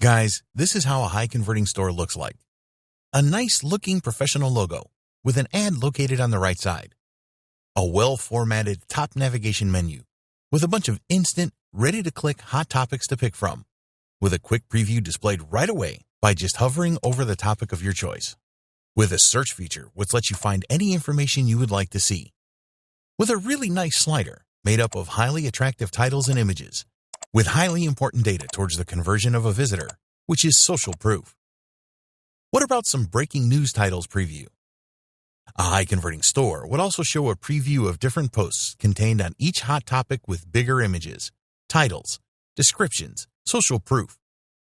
Guys, this is how a high-converting store looks like. A nice-looking professional logo with an ad located on the right side. A well-formatted top navigation menu with a bunch of instant, ready-to-click hot topics to pick from, with a quick preview displayed right away by just hovering over the topic of your choice. With a search feature which lets you find any information you would like to see. With a really nice slider made up of highly attractive titles and images, with highly important data towards the conversion of a visitor, which is social proof. What about some breaking news titles preview? A high-converting store would also show a preview of different posts contained on each hot topic with bigger images, titles, descriptions, social proof,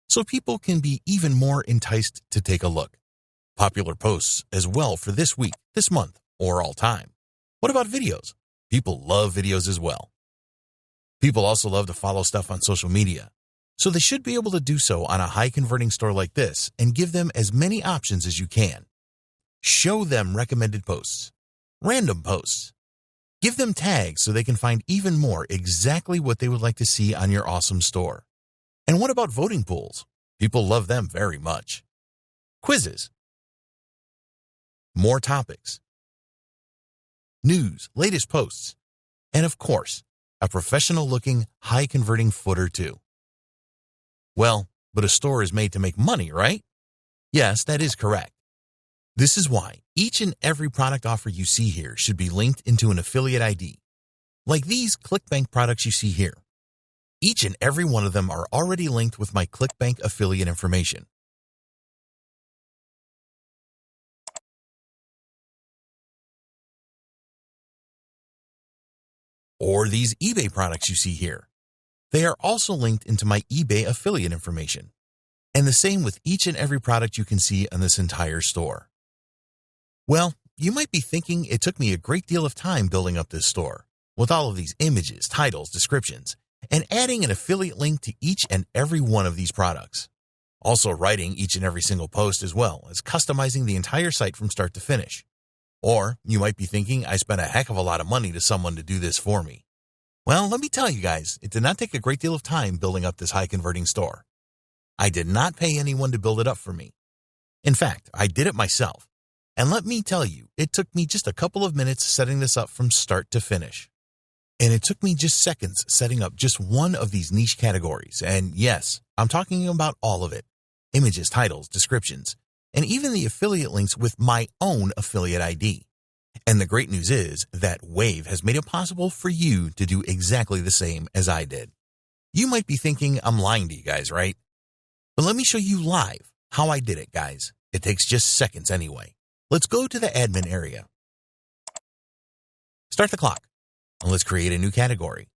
so people can be even more enticed to take a look. Popular posts as well for this week, this month, or all time. What about videos? People love videos as well. People also love to follow stuff on social media, so they should be able to do so on a high-converting store like this and give them as many options as you can. Show them recommended posts, random posts. Give them tags so they can find even more exactly what they would like to see on your awesome store. And what about voting pools? People love them very much. Quizzes. More topics. News, latest posts. And of course, a professional-looking, high-converting footer too. Well, but a store is made to make money, right? Yes, that is correct. This is why each and every product offer you see here should be linked into an affiliate ID. Like these ClickBank products you see here. Each and every one of them are already linked with my ClickBank affiliate information. Or these eBay products you see here. They are also linked into my eBay affiliate information. And the same with each and every product you can see on this entire store. Well, you might be thinking it took me a great deal of time building up this store, with all of these images, titles, descriptions, and adding an affiliate link to each and every one of these products. Also writing each and every single post as well as customizing the entire site from start to finish. Or you might be thinking I spent a heck of a lot of money to someone to do this for me. Well, let me tell you guys, it did not take a great deal of time building up this high-converting store. I did not pay anyone to build it up for me. In fact, I did it myself. And let me tell you, it took me just a couple of minutes setting this up from start to finish. And it took me just seconds setting up just one of these niche categories. And yes, I'm talking about all of it. Images, titles, descriptions, and even the affiliate links with my own affiliate ID. And the great news is that Wave has made it possible for you to do exactly the same as I did. You might be thinking I'm lying to you guys, right? But let me show you live how I did it, guys. It takes just seconds anyway. Let's go to the admin area. Start the clock, and let's create a new category.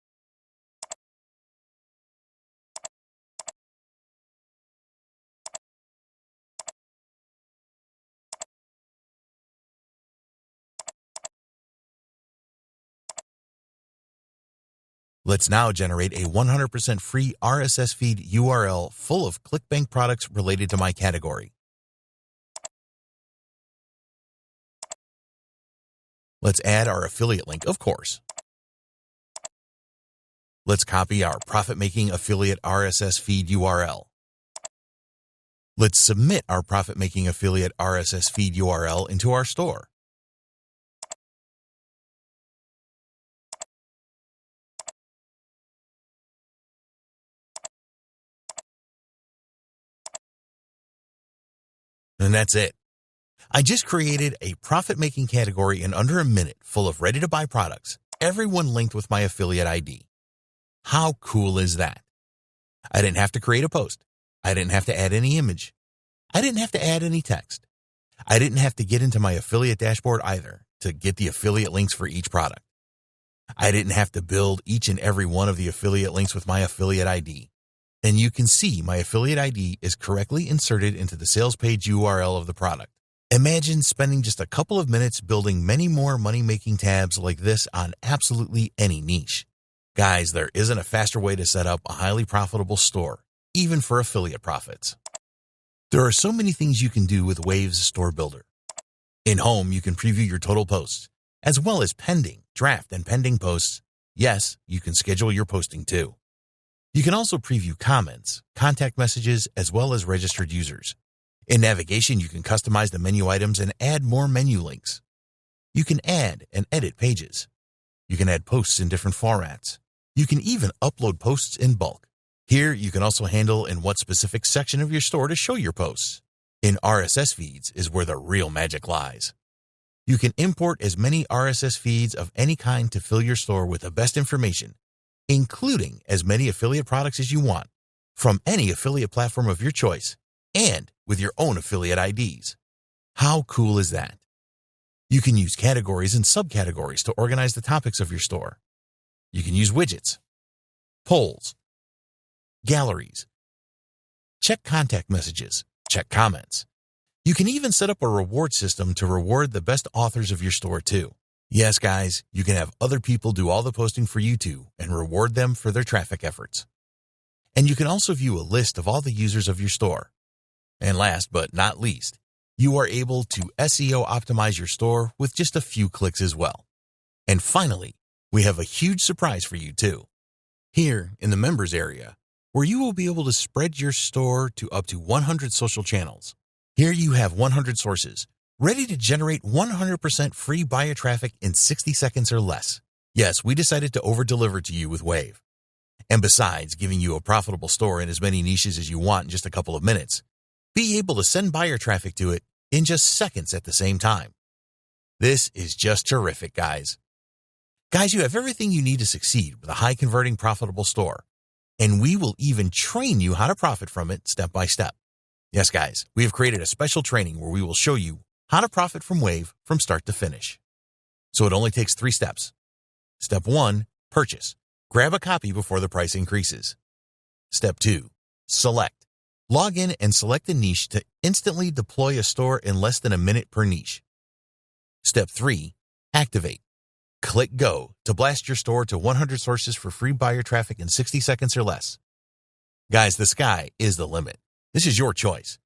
Let's now generate a 100% free RSS feed URL full of ClickBank products related to my category. Let's add our affiliate link, of course. Let's copy our profit-making affiliate RSS feed URL. Let's submit our profit-making affiliate RSS feed URL into our store. And that's it. I just created a profit-making category in under a minute full of ready-to-buy products, everyone linked with my affiliate ID. How cool is that? I didn't have to create a post. I didn't have to add any image. I didn't have to add any text. I didn't have to get into my affiliate dashboard either to get the affiliate links for each product. I didn't have to build each and every one of the affiliate links with my affiliate ID. And you can see my affiliate ID is correctly inserted into the sales page URL of the product. Imagine spending just a couple of minutes building many more money-making tabs like this on absolutely any niche. Guys, there isn't a faster way to set up a highly profitable store, even for affiliate profits. There are so many things you can do with Wave's Store Builder. In Home, you can preview your total posts, as well as pending, draft, and pending posts. Yes, you can schedule your posting too. You can also preview comments, contact messages, as well as registered users. In navigation, you can customize the menu items and add more menu links. You can add and edit pages. You can add posts in different formats. You can even upload posts in bulk. Here, you can also handle in what specific section of your store to show your posts. In RSS feeds is where the real magic lies. You can import as many RSS feeds of any kind to fill your store with the best information, including as many affiliate products as you want, from any affiliate platform of your choice, and with your own affiliate IDs. How cool is that? You can use categories and subcategories to organize the topics of your store. You can use widgets, polls, galleries, check contact messages, check comments. You can even set up a reward system to reward the best authors of your store too. Yes, guys, you can have other people do all the posting for you too and reward them for their traffic efforts. And you can also view a list of all the users of your store. And last but not least, you are able to SEO optimize your store with just a few clicks as well. And finally, we have a huge surprise for you too. Here in the members area, where you will be able to spread your store to up to 100 social channels. Here you have 100 sources, ready to generate 100% free buyer traffic in 60 seconds or less. Yes, we decided to over-deliver to you with Wave. And besides giving you a profitable store in as many niches as you want in just a couple of minutes, be able to send buyer traffic to it in just seconds at the same time. This is just terrific, guys. Guys, you have everything you need to succeed with a high-converting, profitable store. And we will even train you how to profit from it step by step. Yes, guys, we have created a special training where we will show you how to profit from Wave from start to finish. So it only takes 3 steps. Step 1, purchase. Grab a copy before the price increases. Step 2, select. Log in and select a niche to instantly deploy a store in less than a minute per niche. Step 3, activate. Click go to blast your store to 100 sources for free buyer traffic in 60 seconds or less. Guys, the sky is the limit. This is your choice.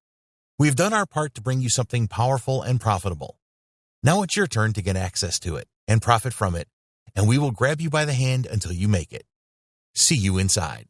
We've done our part to bring you something powerful and profitable. Now it's your turn to get access to it and profit from it, and we will grab you by the hand until you make it. See you inside.